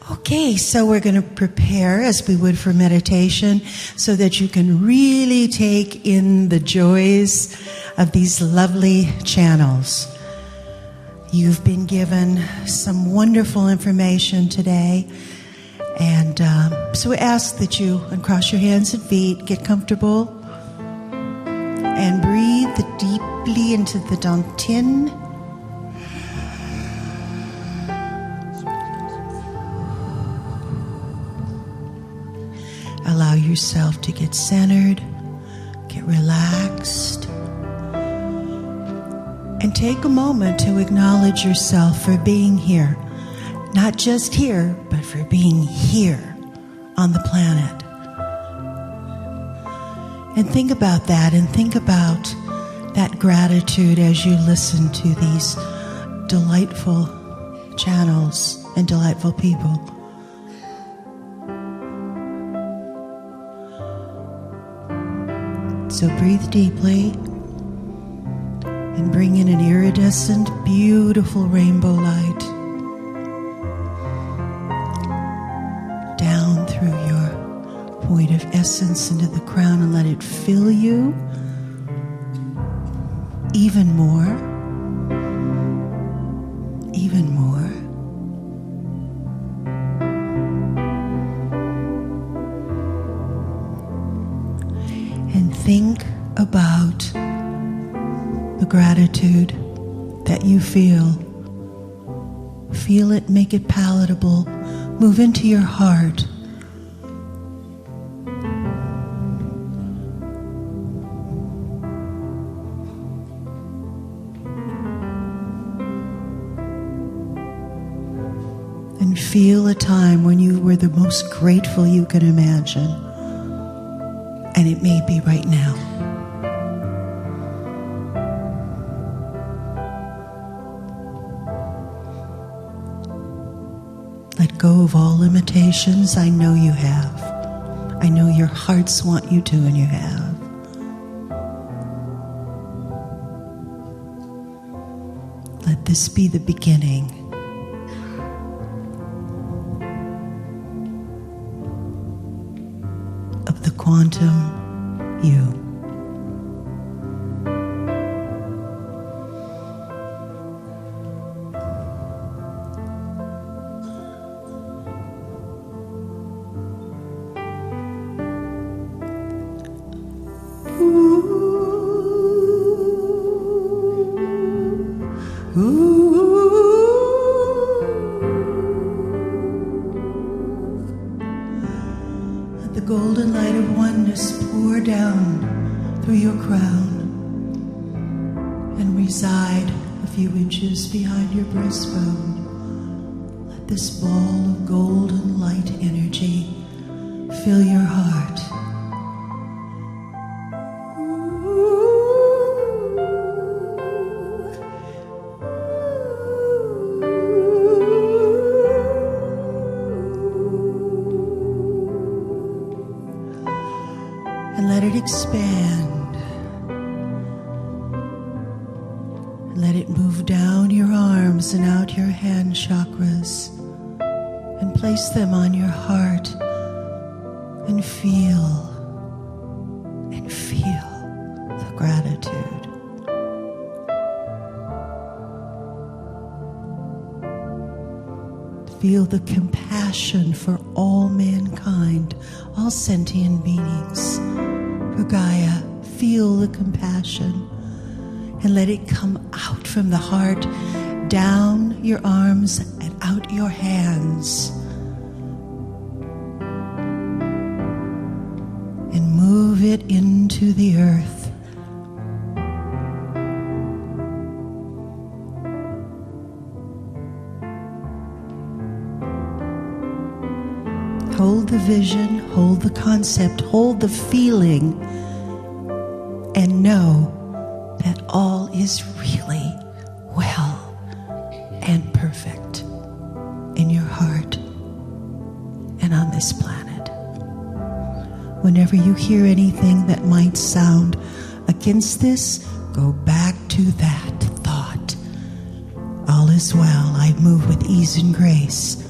Okay, so we're going to prepare as we would for meditation so that you can really take in the joys of these lovely channels. You've been given some wonderful information today, and so we ask that you uncross your hands and feet, get comfortable, and breathe deeply into the dantian. Allow yourself to get centered, get relaxed, and take a moment to acknowledge yourself for being here. Not just here, but for being here on the planet. And think about that, and think about that gratitude as you listen to these delightful channels and delightful people. So breathe deeply and bring in an iridescent, beautiful rainbow light down through your point of essence into the crown, and let it fill you even more, even more. And think about the gratitude that you feel. Feel it, make it palatable, move into your heart. And feel a time when you were the most grateful you can imagine. And it may be right now. Let go of all limitations. I know you have. I know your hearts want you to, and you have. Let this be the beginning of the quantum you. Let the golden light of oneness pour down through your crown and reside a few inches behind your breastbone. Let this ball of golden light energy fill your heart. And let it expand. Let it move down your arms and out your hand chakras and place them on your heart and feel the gratitude. Feel the compassion for all mankind, all sentient beings. For Gaia, feel the compassion and let it come out from the heart, down your arms and out your hands. And move it into the earth. Hold the vision, hold the concept, hold the feeling, and know that all is really well and perfect in your heart and on this planet. Whenever you hear anything that might sound against this, go back to that thought. All is well. I move with ease and grace.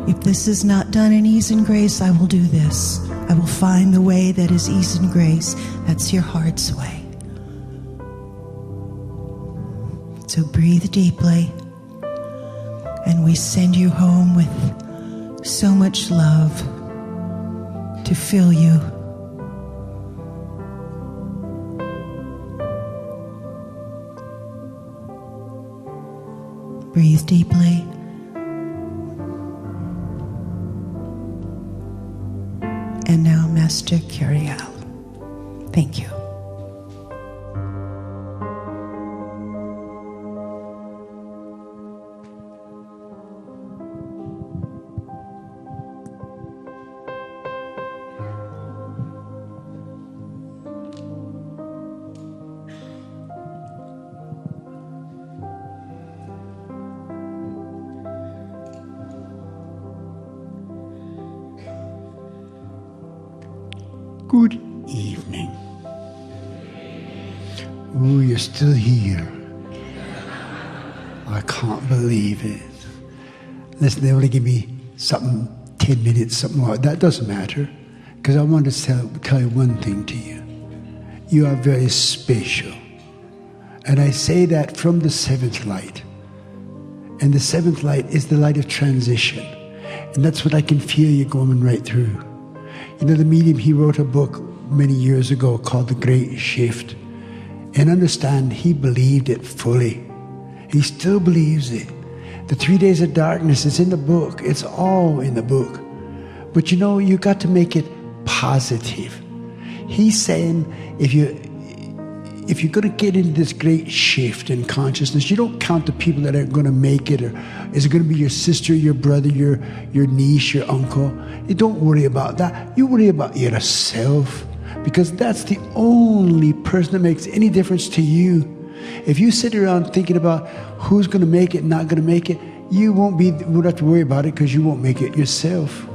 If this is not done in ease and grace, I will do this. I will find the way that is ease and grace. That's your heart's way. So breathe deeply, and we send you home with so much love to fill you. Breathe deeply. And now, Master Carroll. Thank you. Good evening. Ooh, you're still here. I can't believe it. Listen, they only give me something, 10 minutes, something like that. That doesn't matter. Because I want to tell you one thing to you. You are very special. And I say that from the seventh light. And the seventh light is the light of transition. And that's what I can feel you going right through. You know, the medium, he wrote a book many years ago called The Great Shift. And understand, he believed it fully. He still believes it. The 3 days of darkness is in the book. It's all in the book. But you know, you got to make it positive. He's saying, if you're going to get into this great shift in consciousness, you don't count the people that are going to make it, or is it going to be your sister, your brother, your niece, your uncle? You don't worry about that. You worry about yourself, because that's the only person that makes any difference to you. If you sit around thinking about who's going to make it, not going to make it, you won't have to worry about it, because you won't make it yourself.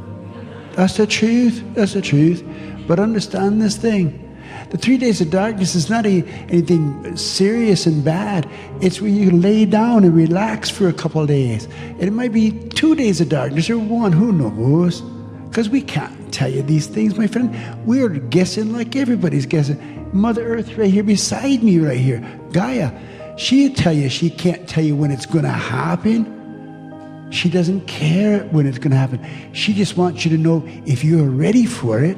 That's the truth. That's the truth. But understand this thing. The 3 days of darkness is not anything serious and bad. It's where you lay down and relax for a couple of days. And it might be 2 days of darkness or one, who knows? Because we can't tell you these things, my friend. We're guessing like everybody's guessing. Mother Earth right here beside me right here, Gaia, she'll tell you, she can't tell you when it's going to happen. She doesn't care when it's going to happen. She just wants you to know if you're ready for it,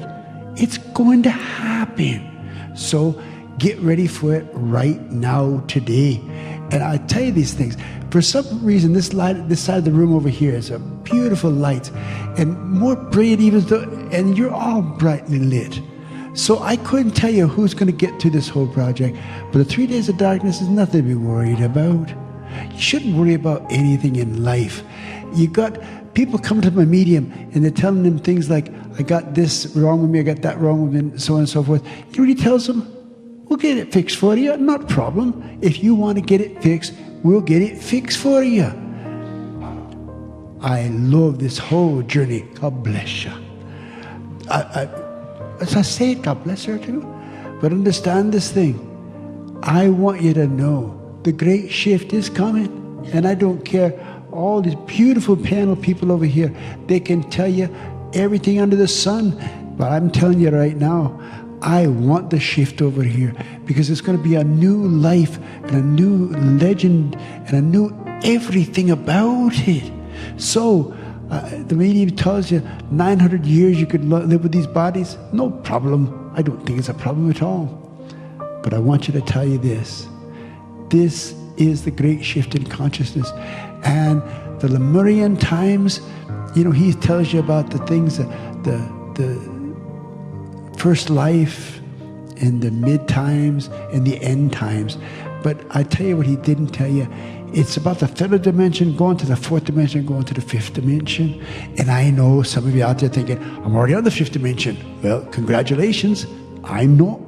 it's going to happen. So get ready for it right now, today. And I tell you these things. For some reason, this side of the room over here is a beautiful light, and more brilliant even though, and you're all brightly lit. So I couldn't tell you who's going to get through this whole project. But the 3 days of darkness is nothing to be worried about. You shouldn't worry about anything in life. You got people come to my medium and they're telling them things like, I got this wrong with me, I got that wrong with me, and so on and so forth. You know what he tells them? We'll get it fixed for you, not a problem. If you want to get it fixed, we'll get it fixed for you. I love this whole journey. God bless you. As I say it, God bless her too. But understand this thing. I want you to know the great shift is coming. And I don't care, all these beautiful panel people over here, they can tell you everything under the sun. But I'm telling you right now, I want the shift over here, because it's going to be a new life and a new legend and a new everything about it. So the medium tells you 900 years you could live with these bodies. No problem. I don't think it's a problem at all. But I want you to tell you this. This is the great shift in consciousness. And the Lemurian times, you know, he tells you about the things, the first life and the mid times and the end times. But I tell you what he didn't tell you. It's about the third dimension, going to the fourth dimension, going to the fifth dimension. And I know some of you out there thinking, I'm already on the fifth dimension. Well, congratulations. I'm not.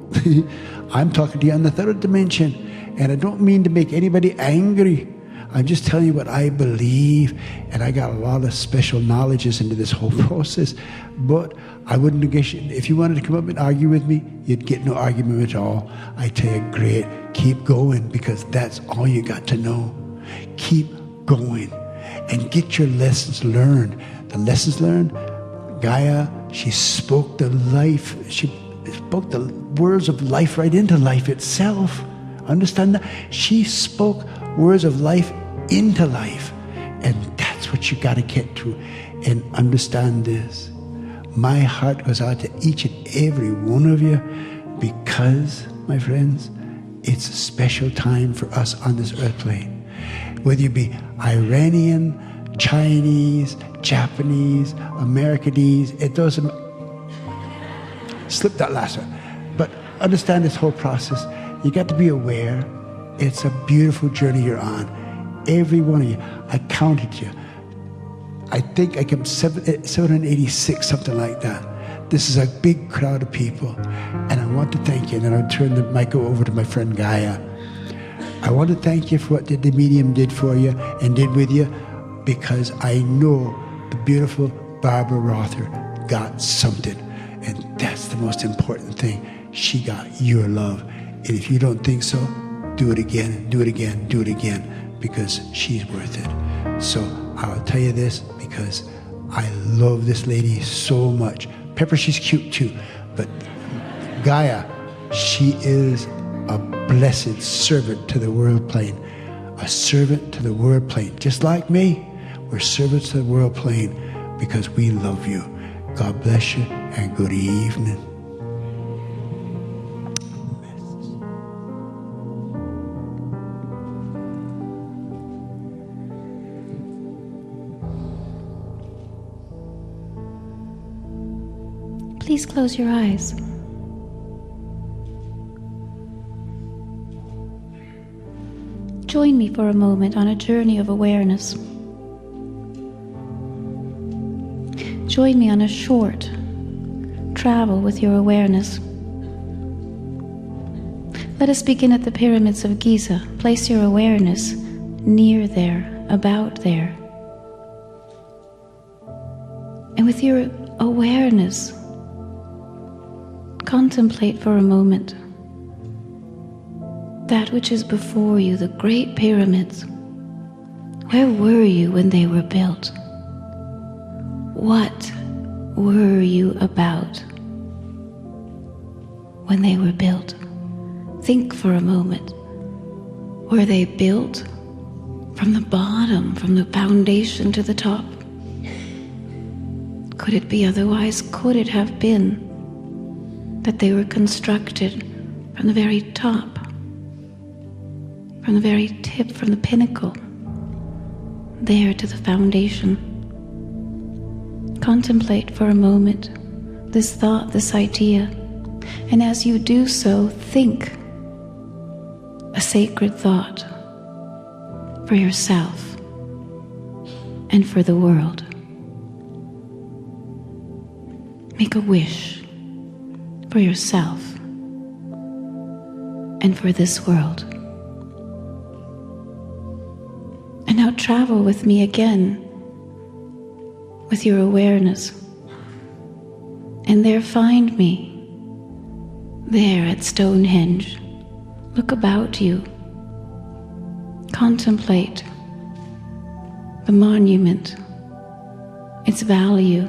I'm talking to you on the third dimension. And I don't mean to make anybody angry. I'm just telling you what I believe, and I got a lot of special knowledges into this whole process. But I wouldn't negotiate. If you wanted to come up and argue with me, you'd get no argument at all. I tell you, great, keep going, because that's all you got to know. Keep going. and get your lessons learned. The lessons learned, Gaia, she spoke the life, she spoke the words of life right into life itself. Understand that? She spoke words of life into life. And that's what you got to get to and understand this. My heart goes out to each and every one of you because, my friends, it's a special time for us on this earth plane. Whether you be Iranian, Chinese, Japanese, Americanese, it doesn't... Slip that last one. But understand this whole process. You got to be aware. It's a beautiful journey you're on. Every one of you. I counted you. I think I kept 786, something like that. This is a big crowd of people. And I want to thank you. And then I'll turn the mic over to my friend Gaia. I want to thank you for what the medium did for you and did with you, because I know the beautiful Barbara Rother got something. And that's the most important thing. She got your love. And if you don't think so, do it again, do it again, do it again, because she's worth it. So I'll tell you this because I love this lady so much. Pepper, she's cute too. But Gaia, she is a blessed servant to the world plane. A servant to the world plane. Just like me, we're servants to the world plane because we love you. God bless you and good evening. Please close your eyes. Join me for a moment on a journey of awareness. Join me on a short travel with your awareness. Let us begin at the pyramids of Giza. Place your awareness near there, about there. And with your awareness, contemplate for a moment that which is before you, the great pyramids. Where were you when they were built? What were you about when they were built? Think for a moment. Were they built from the bottom, from the foundation to the top? Could it be otherwise? Could it have been that they were constructed from the very top, from the very tip, from the pinnacle, there to the foundation? Contemplate for a moment this thought, this idea, and as you do so, think a sacred thought for yourself and for the world. Make a wish for yourself and for this world. And now travel with me again with your awareness, and there find me, there at Stonehenge. Look about you. Contemplate the monument, its value,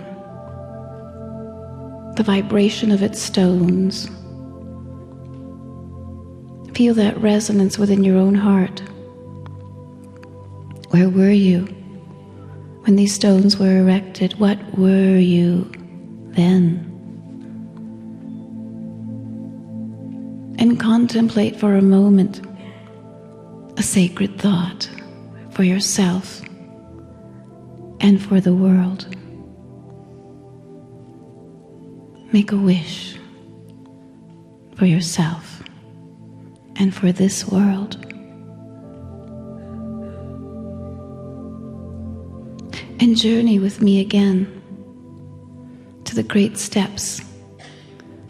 the vibration of its stones. Feel that resonance within your own heart. Where were you when these stones were erected? What were you then? And contemplate for a moment a sacred thought for yourself and for the world. Make a wish for yourself and for this world. And journey with me again to the great steps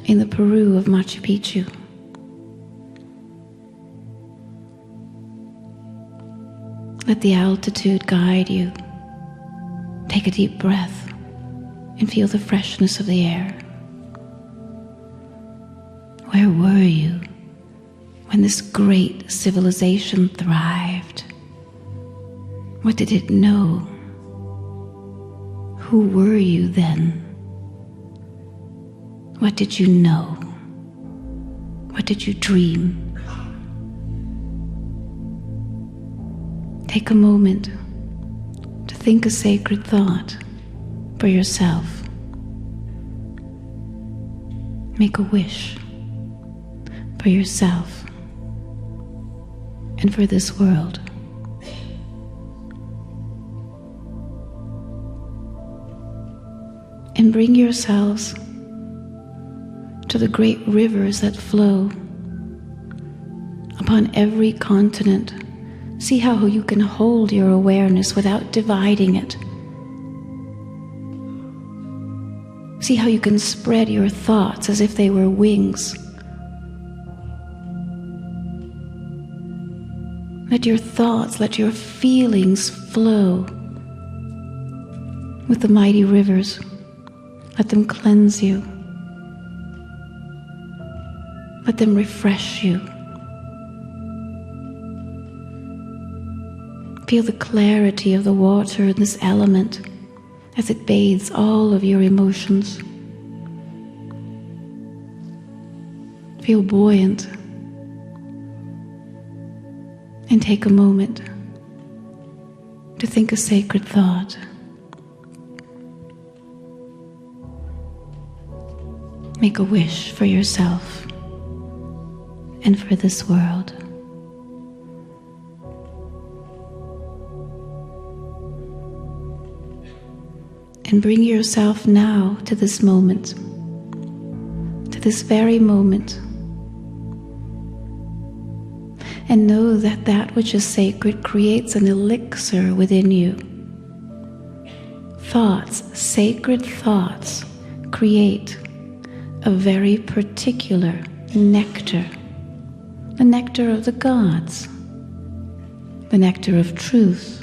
in the Peru of Machu Picchu. Let the altitude guide you. Take a deep breath and feel the freshness of the air. Where were you when this great civilization thrived? What did it know? Who were you then? What did you know? What did you dream? Take a moment to think a sacred thought for yourself. Make a wish for yourself and for this world. And bring yourselves to the great rivers that flow upon every continent. See how you can hold your awareness without dividing it. See how you can spread your thoughts as if they were wings. Let your thoughts, let your feelings flow with the mighty rivers. Let them cleanse you. Let them refresh you. Feel the clarity of the water in this element as it bathes all of your emotions. Feel buoyant. And take a moment to think a sacred thought. Make a wish for yourself and for this world. And bring yourself now to this moment, to this very moment. And know that that which is sacred creates an elixir within you. Thoughts, sacred thoughts, create a very particular nectar, the nectar of the gods, the nectar of truth,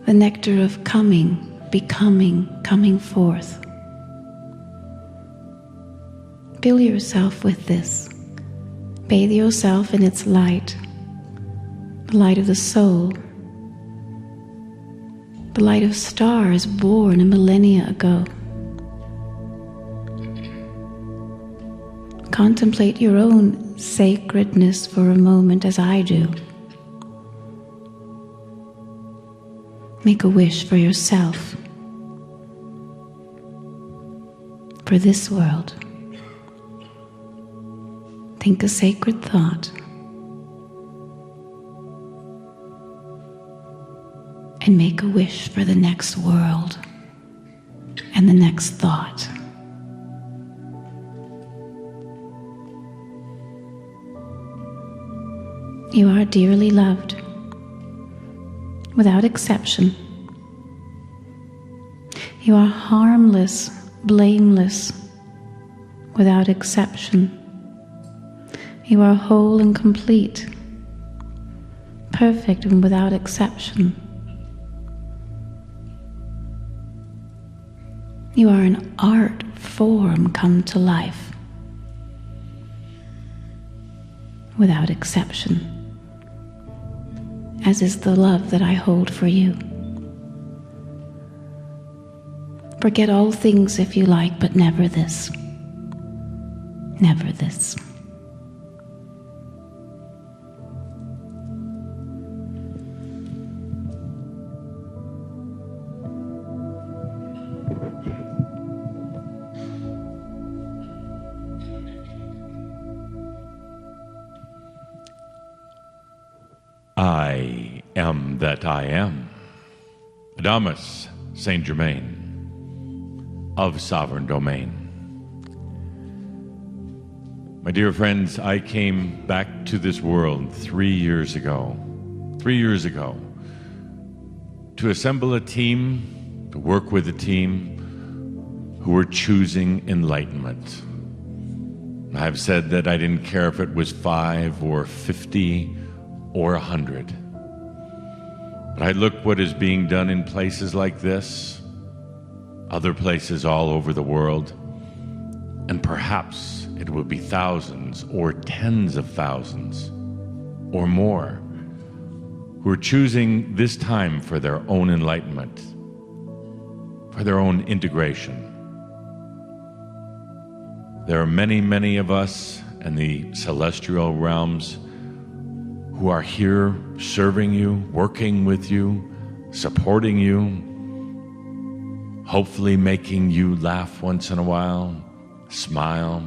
the nectar of coming, becoming, coming forth. Fill yourself with this. Bathe yourself in its light, the light of the soul, the light of stars born a millennia ago. Contemplate your own sacredness for a moment as I do. Make a wish for yourself, for this world. Think a sacred thought and make a wish for the next world and the next thought. You are dearly loved, without exception. You are harmless, blameless, without exception. You are whole and complete, perfect and without exception. You are an art form come to life, without exception, as is the love that I hold for you. Forget all things if you like, but never this. Never this. I am that I am. Adamus Saint Germain of Sovereign Domain. My dear friends, I came back to this world 3 years ago. 3 years ago, to assemble a team, to work with a team who were choosing enlightenment. I've said that I didn't care if it was 5 or 50 or 100. But I look what is being done in places like this, other places all over the world, and perhaps it will be thousands or tens of thousands or more who are choosing this time for their own enlightenment, for their own integration. There are many, many of us in the celestial realms who are here serving you, working with you, supporting you, hopefully making you laugh once in a while, smile.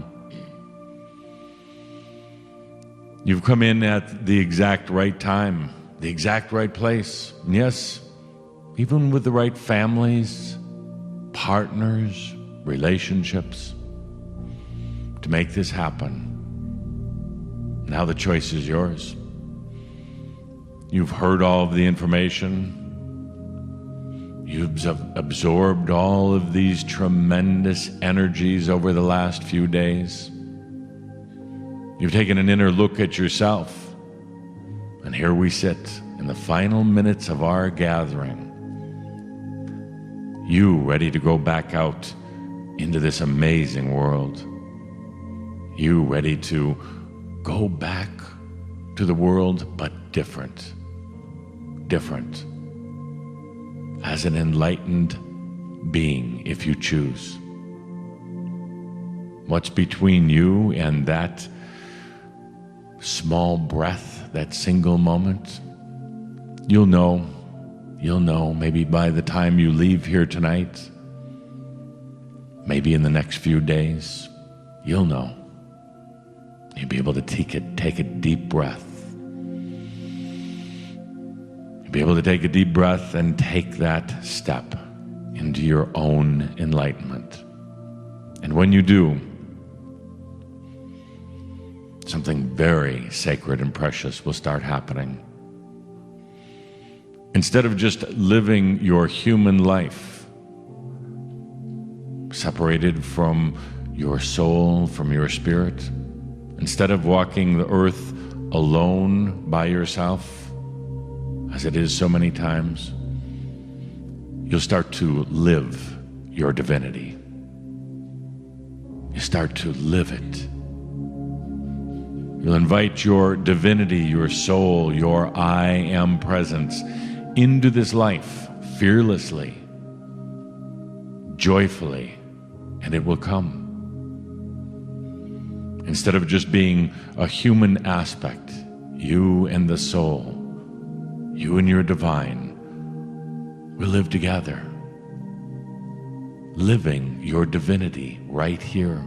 You've come in at the exact right time, the exact right place. And yes, even with the right families, partners, relationships, to make this happen. Now the choice is yours. You've heard all of the information. You've absorbed all of these tremendous energies over the last few days. You've taken an inner look at yourself. And here we sit in the final minutes of our gathering. You ready to go back out into this amazing world. You ready to go back to the world, but different. Different. As an enlightened being, if you choose. What's between you and that small breath, that single moment? You'll know maybe by the time you leave here tonight, maybe in the next few days, you'll know. You'll be able to take a deep breath. You'll be able to take a deep breath and take that step into your own enlightenment. And when you do, something very sacred and precious will start happening. Instead of just living your human life, separated from your soul, from your spirit, instead of walking the earth alone by yourself, as it is so many times, you'll start to live your divinity. You start to live it. You'll invite your divinity, your soul, your I am presence into this life fearlessly, joyfully, and it will come. Instead of just being a human aspect, you and the soul, you and your divine, will live together, living your divinity right here,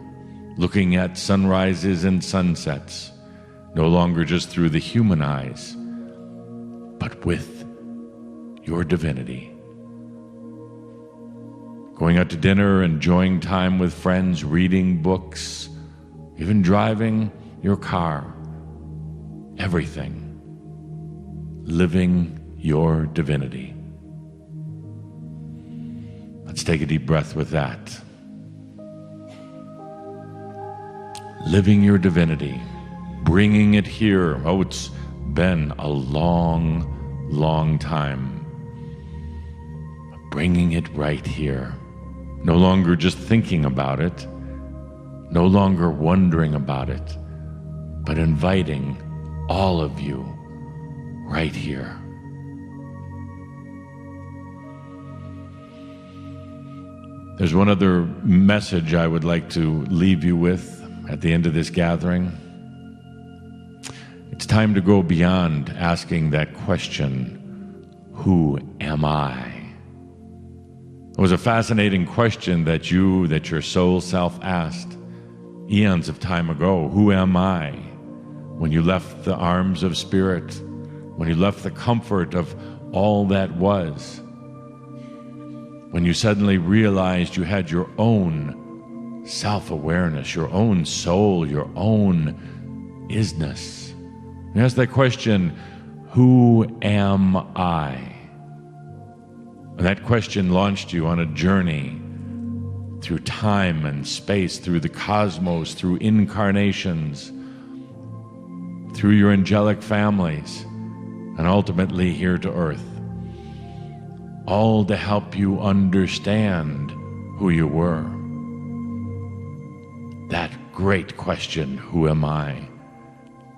looking at sunrises and sunsets, no longer just through the human eyes, but with your divinity. Going out to dinner, enjoying time with friends, reading books, even driving your car, everything, living your divinity. Let's take a deep breath with that. Living your divinity, bringing it here. Oh, it's been a long, long time. Bringing it right here. No longer just thinking about it, no longer wondering about it, but inviting all of you right here. There's one other message I would like to leave you with at the end of this gathering. It's time to go beyond asking that question, who am I? It was a fascinating question that your soul self asked eons of time ago. Who am I? When you left the arms of spirit, when you left the comfort of all that was, when you suddenly realized you had your own self-awareness, your own soul, your own isness. You ask that question, who am I? And that question launched you on a journey through time and space, through the cosmos, through incarnations, through your angelic families, and ultimately here to earth. All to help you understand who you were. That great question, who am I?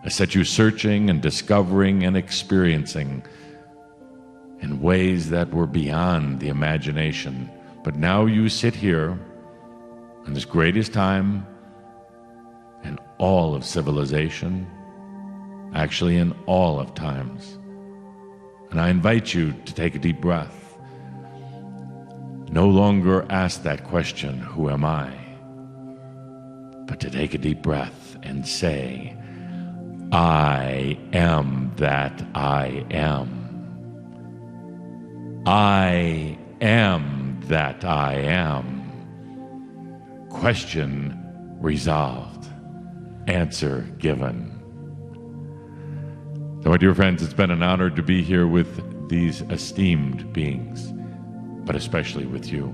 Has set you searching and discovering and experiencing in ways that were beyond the imagination. But now you sit here in this greatest time in all of civilization, actually in all of times. And I invite you to take a deep breath. No longer ask that question, who am I? But to take a deep breath and say, I am that I am. I am that I am. Question resolved. Answer given. So, my dear friends, it's been an honor to be here with these esteemed beings, but especially with you.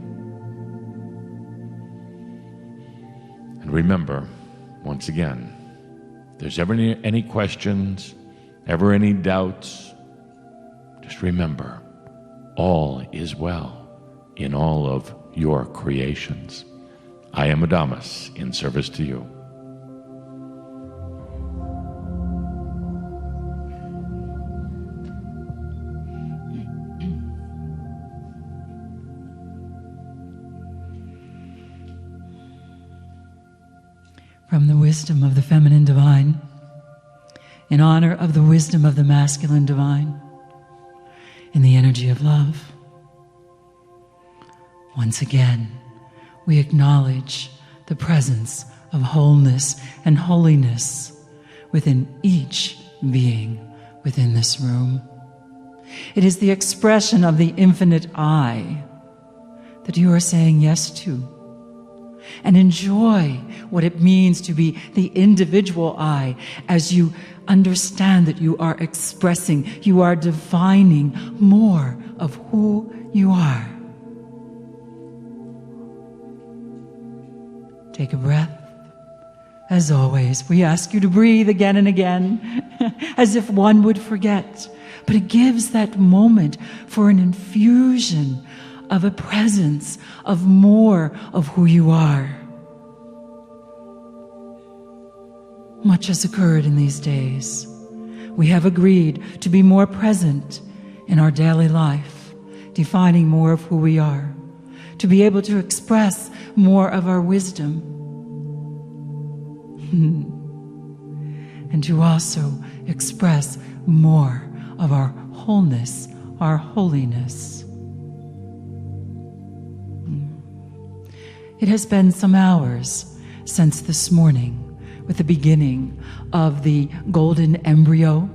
And remember, once again, if there's ever any questions, ever any doubts, just remember, all is well in all of your creations. I am Adamus in service to you. From the wisdom of the feminine divine, in honor of the wisdom of the masculine divine, in the energy of love. Once again, we acknowledge the presence of wholeness and holiness within each being within this room. It is the expression of the infinite I that you are saying yes to. And enjoy what it means to be the individual I as you understand that you are expressing, you are defining more of who you are. Take a breath. As always, we ask you to breathe again and again, as if one would forget. But it gives that moment for an infusion of a presence of more of who you are. Much has occurred in these days. We have agreed to be more present in our daily life, defining more of who we are, to be able to express more of our wisdom, and to also express more of our wholeness, our holiness. It has been some hours since this morning, with the beginning of the golden embryo,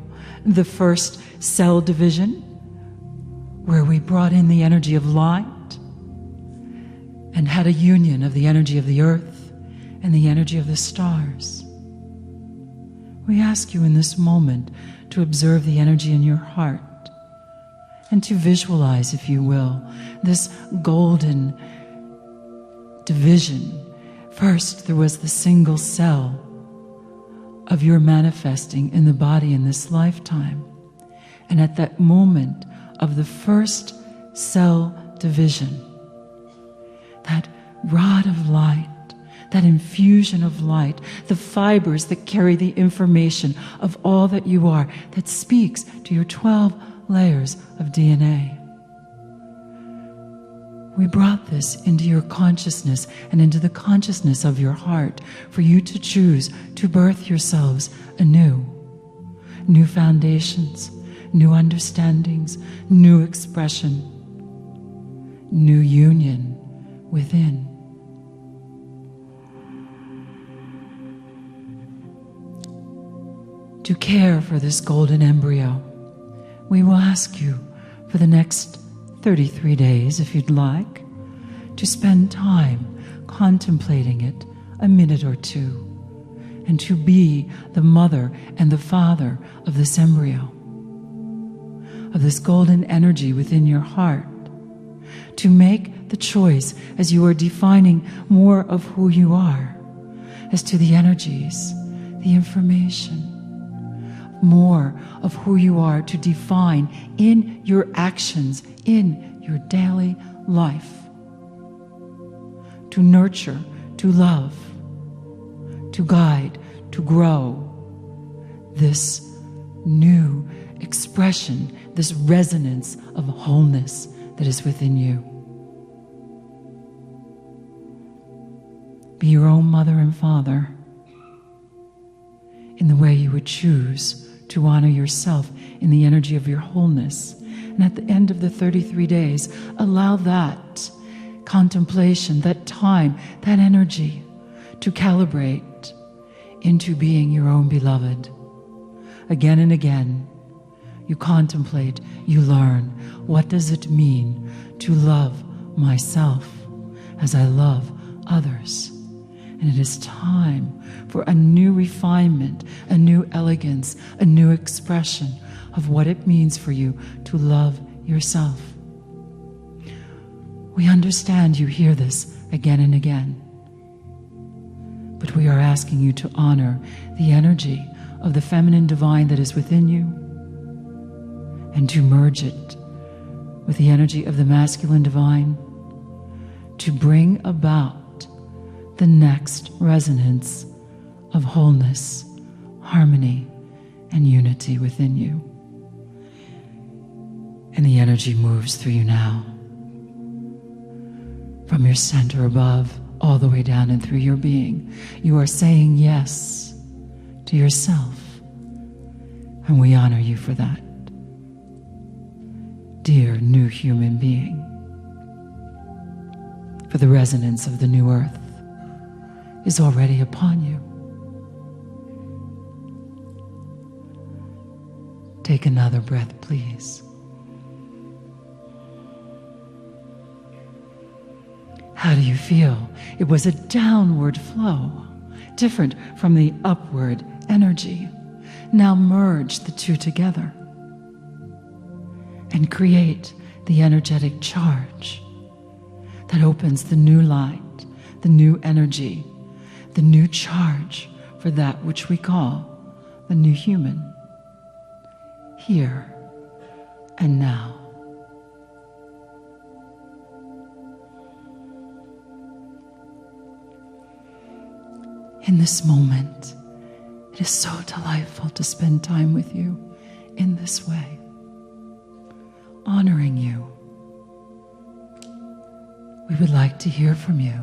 the first cell division, where we brought in the energy of light and had a union of the energy of the earth and the energy of the stars. We ask you in this moment to observe the energy in your heart and to visualize, if you will, this golden division. First, there was the single cell of your manifesting in the body in this lifetime. And at that moment of the first cell division, that rod of light, that infusion of light, the fibers that carry the information of all that you are, that speaks to your 12 layers of DNA. We brought this into your consciousness and into the consciousness of your heart for you to choose to birth yourselves anew. New foundations, new understandings, new expression, new union within. To care for this golden embryo, we will ask you for the next 33 days, if you'd like, to spend time contemplating it a minute or two, and to be the mother and the father of this embryo, of this golden energy within your heart, to make the choice as you are defining more of who you are, as to the energies, the information, more of who you are to define in your actions, in your daily life, to nurture, to love, to guide, to grow this new expression this resonance of wholeness that is within you. Be your own mother and father in the way you would choose to honor yourself in the energy of your wholeness. And at the end of the 33 days, allow that contemplation, that time, that energy to calibrate into being your own beloved. Again and again, you contemplate, you learn, what does it mean to love myself as I love others? And it is time for a new refinement, a new elegance, a new expression of what it means for you to love yourself. We understand you hear this again and again, but we are asking you to honor the energy of the feminine divine that is within you and to merge it with the energy of the masculine divine to bring about the next resonance of wholeness, harmony, and unity within you. And the energy moves through you now, from your center above all the way down and through your being. You are saying yes to yourself, and we honor you for that. Dear new human being, for the resonance of the new earth is already upon you. Take another breath, please. How do you feel? It was a downward flow, different from the upward energy. Now merge the two together and create the energetic charge that opens the new light, the new energy, the new charge for that which we call the new human, here and now. In this moment, it is so delightful to spend time with you in this way, honoring you. We would like to hear from you,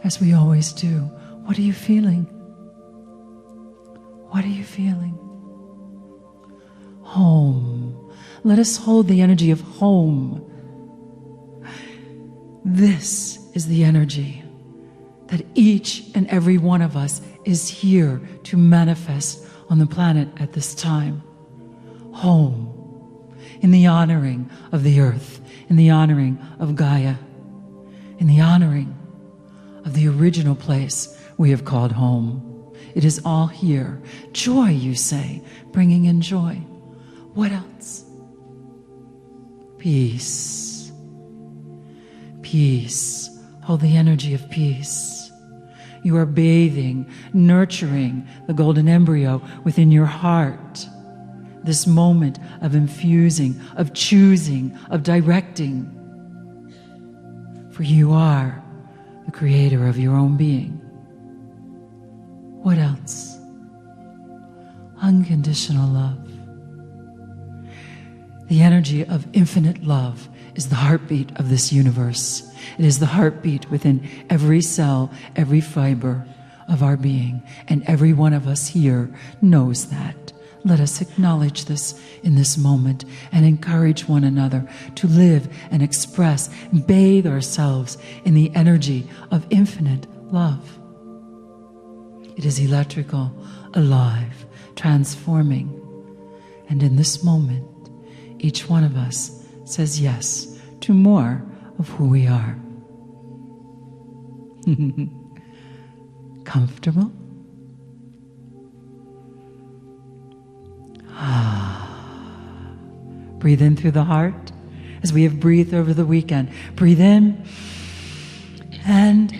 as we always do. What are you feeling? What are you feeling? Home. Let us hold the energy of home. This is the energy that each and every one of us is here to manifest on the planet at this time. Home. In the honoring of the earth, in the honoring of Gaia, in the honoring of the original place we have called home. It is all here. Joy, you say, bringing in joy. What else? Peace. Peace. Hold the energy of peace. You are bathing, nurturing the golden embryo within your heart. This moment of infusing, of choosing, of directing. For you are the creator of your own being. What else? Unconditional love. The energy of infinite love is the heartbeat of this universe. It is the heartbeat within every cell, every fiber of our being. And every one of us here knows that. Let us acknowledge this in this moment and encourage one another to live and express, bathe ourselves in the energy of infinite love. It is electrical, alive, transforming. And in this moment, each one of us says yes to more of who we are. Comfortable? Breathe in through the heart as we have breathed over the weekend. Breathe in and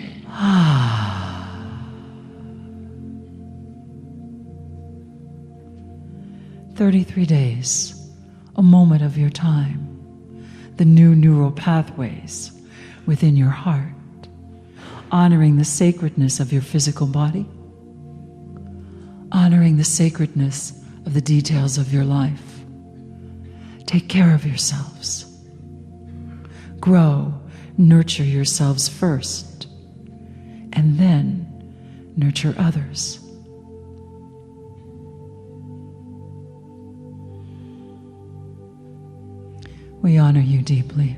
33 days, a moment of your time, the new neural pathways within your heart, honoring the sacredness of your physical body, honoring the sacredness of the details of your life, Take care of yourselves. Grow, nurture yourselves first, and then nurture others. We honor you deeply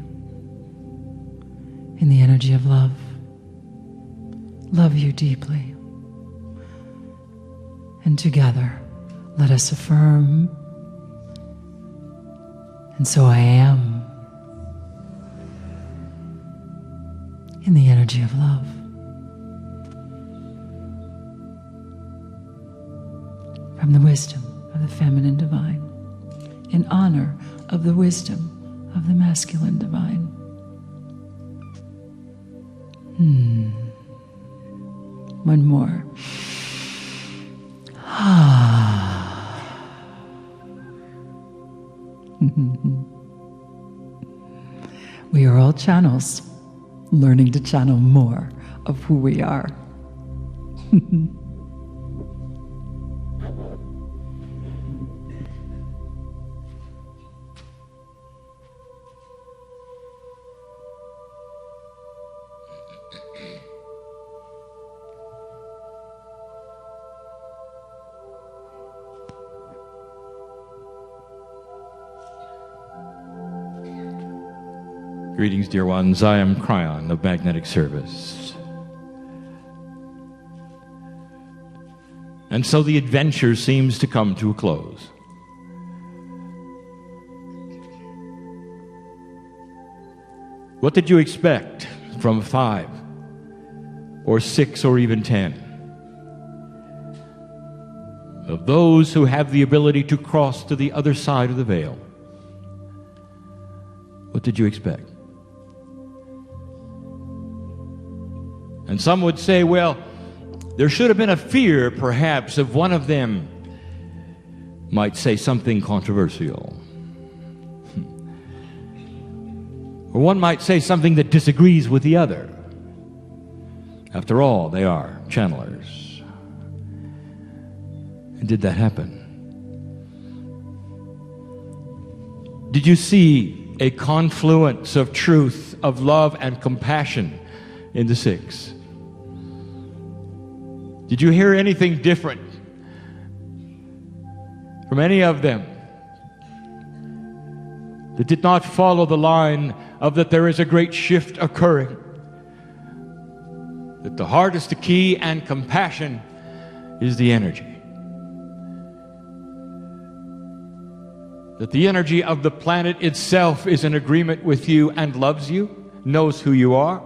in the energy of love. Love you deeply. And together, let us affirm, and so I am, in the energy of love. From the wisdom of the feminine divine, in honor of the wisdom of the masculine divine. One more. We are all channels, learning to channel more of who we are. Greetings, dear ones. I am Kryon of Magnetic Service. And so the adventure seems to come to a close. What did you expect from 5 or 6 or even 10? Of those who have the ability to cross to the other side of the veil. What did you expect? And some would say, well, there should have been a fear, perhaps, of one of them might say something controversial. Or one might say something that disagrees with the other. After all, they are channelers. And did that happen? Did you see a confluence of truth, of love and compassion in the 6? Did you hear anything different from any of them that did not follow the line of that there is a great shift occurring? That the heart is the key and compassion is the energy. That the energy of the planet itself is in agreement with you and loves you, knows who you are.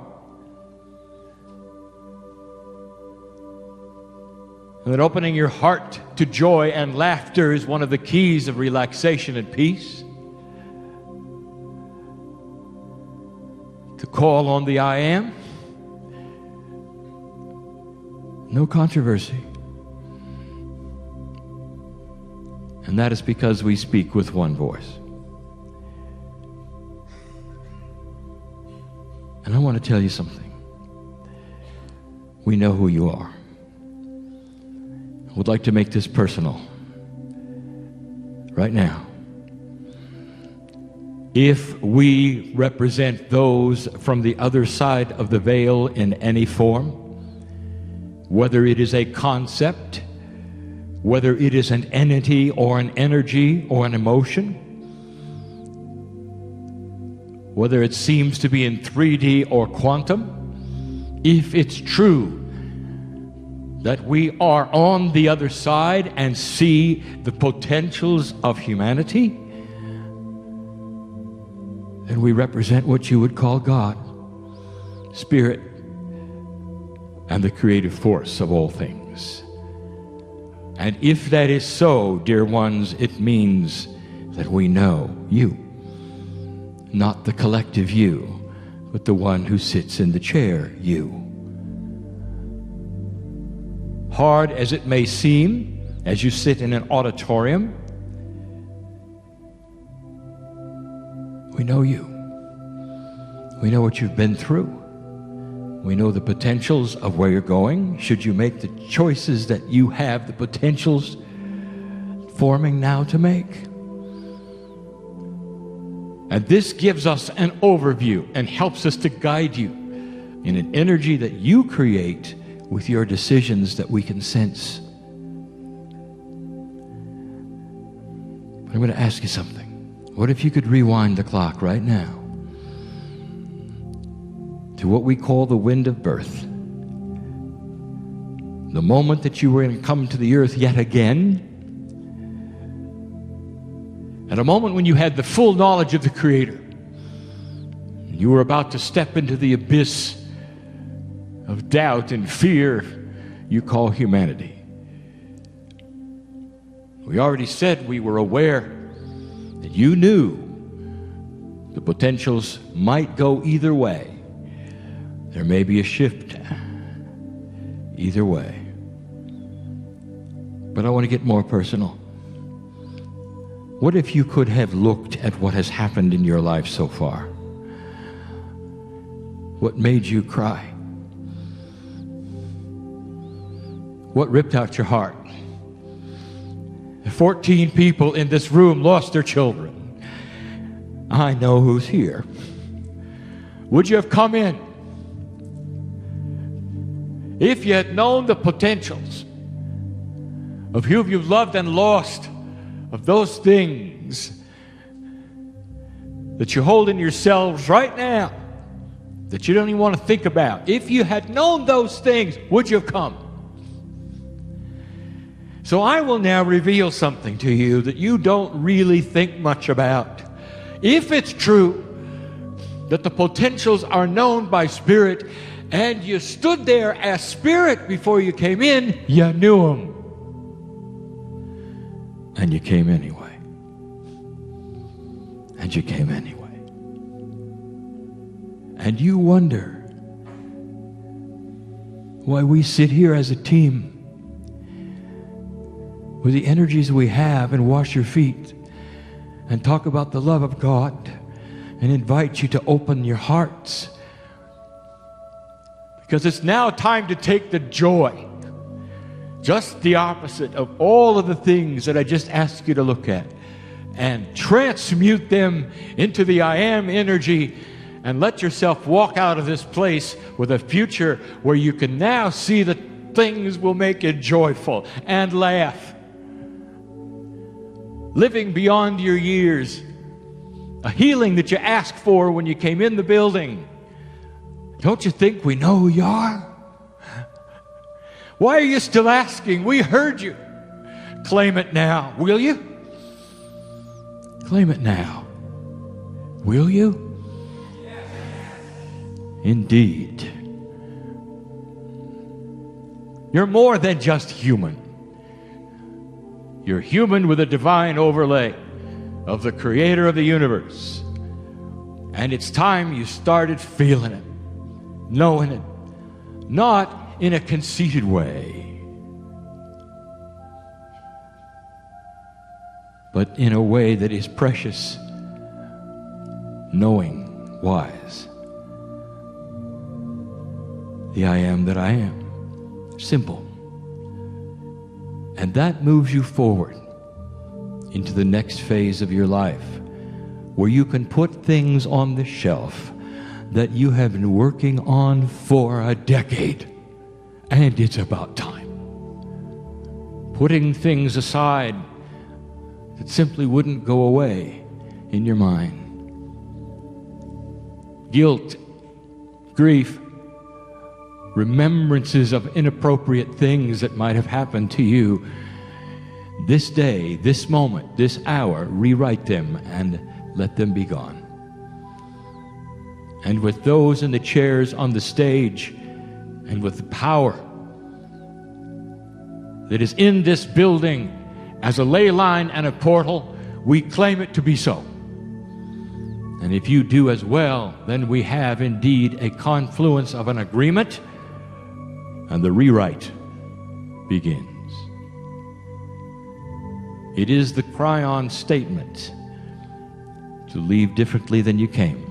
And that opening your heart to joy and laughter is one of the keys of relaxation and peace. To call on the I Am. No controversy. And that is because we speak with one voice. And I want to tell you something. We know who you are. I would like to make this personal right now. If we represent those from the other side of the veil in any form, whether it is a concept, whether it is an entity or an energy or an emotion, whether it seems to be in 3D or quantum, if it's true that we are on the other side and see the potentials of humanity, then we represent what you would call God, Spirit, and the creative force of all things. And if that is so, dear ones, it means that we know you, not the collective you, but the one who sits in the chair, you. Hard as it may seem, as you sit in an auditorium, we know you. We know what you've been through. We know the potentials of where you're going. Should you make the choices that you have the potentials forming now to make? And this gives us an overview and helps us to guide you in an energy that you create with your decisions that we can sense. But I'm going to ask you something. What if you could rewind the clock right now to what we call the wind of birth? The moment that you were going to come to the earth yet again, at a moment when you had the full knowledge of the Creator. You were about to step into the abyss of doubt and fear you call humanity. We already said we were aware that you knew the potentials might go either way. There may be a shift either way. But I want to get more personal. What if you could have looked at what has happened in your life so far? What made you cry? What ripped out your heart? 14 people in this room lost their children. I know who's here. Would you have come in if you had known the potentials of who you've loved and lost, of those things that you hold in yourselves right now that you don't even want to think about? If you had known those things, would you have come? So I will now reveal something to you that you don't really think much about. If it's true that the potentials are known by Spirit, and you stood there as Spirit before you came in, you knew them. And you came anyway. And you came anyway. And you wonder why we sit here as a team with the energies we have and wash your feet and talk about the love of God and invite you to open your hearts. Because it's now time to take the joy, just the opposite of all of the things that I just asked you to look at, and transmute them into the I am energy, and let yourself walk out of this place with a future where you can now see that things will make you joyful and laugh. Living beyond your years, a healing that you asked for when you came in the building. Don't you think we know who you are? Why are you still asking? We heard you. Claim it now, will you? Claim it now. Will you? Indeed. You're more than just human. You're human with a divine overlay of the Creator of the universe. And it's time you started feeling it, knowing it, not in a conceited way, but in a way that is precious, knowing, wise. The I am that I am. Simple. And that moves you forward into the next phase of your life, where you can put things on the shelf that you have been working on for a decade. And it's about time. Putting things aside that simply wouldn't go away in your mind. Guilt, grief, remembrances of inappropriate things that might have happened to you. This day, this moment, this hour, rewrite them and let them be gone. And with those in the chairs on the stage, and with the power that is in this building as a ley line and a portal, we claim it to be so. And if you do as well, then we have indeed a confluence of an agreement, and the rewrite begins. It is the Kryon statement to leave differently than you came.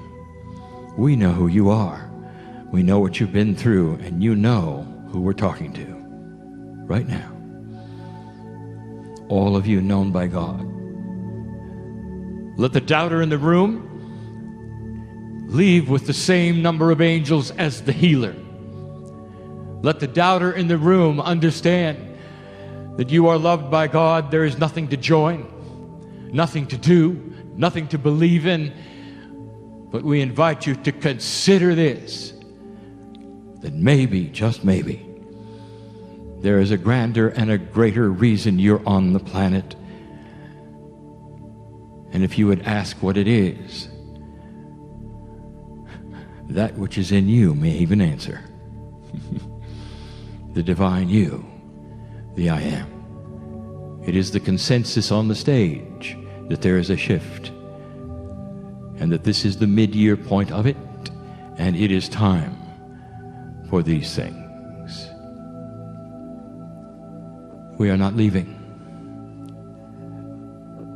We know who you are. We know what you've been through, and you know who we're talking to right now. All of you known by God. Let the doubter in the room leave with the same number of angels as the healer. Let the doubter in the room understand that you are loved by God. There is nothing to join, nothing to do, nothing to believe in. But we invite you to consider this, that maybe, just maybe, there is a grander and a greater reason you're on the planet. And if you would ask what it is, that which is in you may even answer. The divine you, the I am. It is the consensus on the stage that there is a shift, and that this is the mid-year point of it, and it is time for these things. We are not leaving.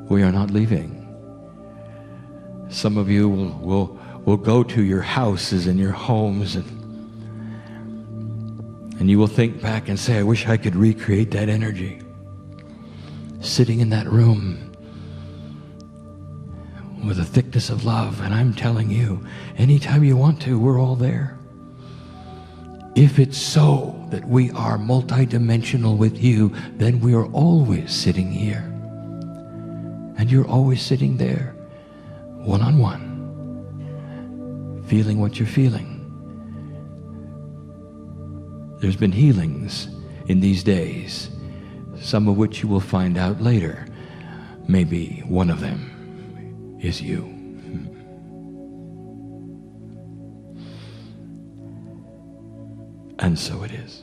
We are not leaving. Some of you will go to your houses and your homes, and you will think back and say, I wish I could recreate that energy. Sitting in that room with a thickness of love. And I'm telling you, anytime you want to, we're all there. If it's so that we are multidimensional with you, then we are always sitting here. And you're always sitting there, one-on-one, feeling what you're feeling. There's been healings in these days, some of which you will find out later. Maybe one of them is you. And so it is.